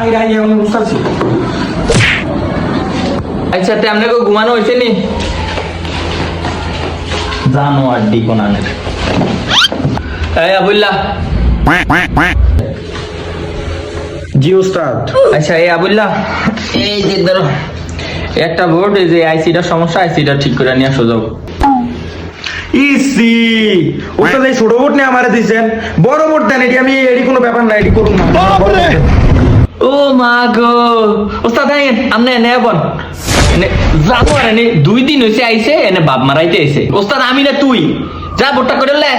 বাইরে আইয়া উস্তাদ আচ্ছা তে আপনাকে ঘুমানো হয়েছে নি জানো আর ডি কোনানের এই আবুল্লাহ জি উস্তাদ আচ্ছা এই আবুল্লাহ এই যে ধরো একটা বোর্ড এই যে আইসিটার সমস্যা আইসিটা ঠিক করে নিয়ে আসো যাও ইসি উস্তাদ এই ছোট বোর্ড নিয়ে আমারে দিছেন বড় বোর্ড দেন এটি আমি এটি কোনো ব্যাপার না এটি করুন না ও মা গো ওস্তাদ আমনে এনে বল এনে জানো আর এনে 2 দিন হইছে আইছে এনে বাপ মারাইতে আইছে ওস্তাদ আমি না তুই যা বোর্ডটা করে লে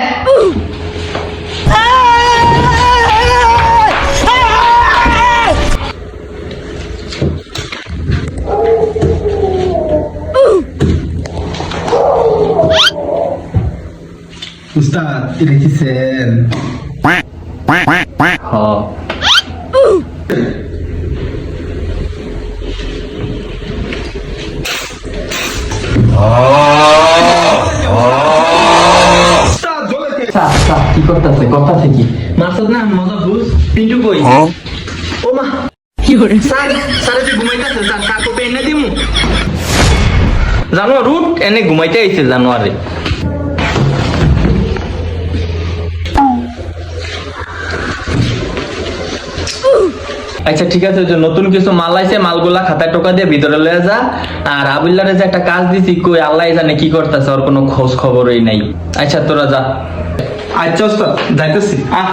উস্তাদ এটা দিছেন হ উস্তাদ জলে কি করতেছে কি মাসুদ না মজা বুঝ পিন্টু কই ও মা কি করে স্যার যে ঘুমাইতেছে স্যার কাকো পেন না দিমু জানো রুট এনে ঘুমাইতে আইছে জানুয়ারি আচ্ছা ঠিক আছে যে নতুন কিছু মাল আইছে মালগুলা খাতায় টোকা দিয়ে ভিতরে লয়ে যা আর আবুল্লারে যে একটা কাজ দিছি কই আল্লাহ জানে কি করতেছে ওর কোনো খোঁজ খবরই নাই আচ্ছা তোরা যা আচ্ছা উস্তাদ যাইতেছি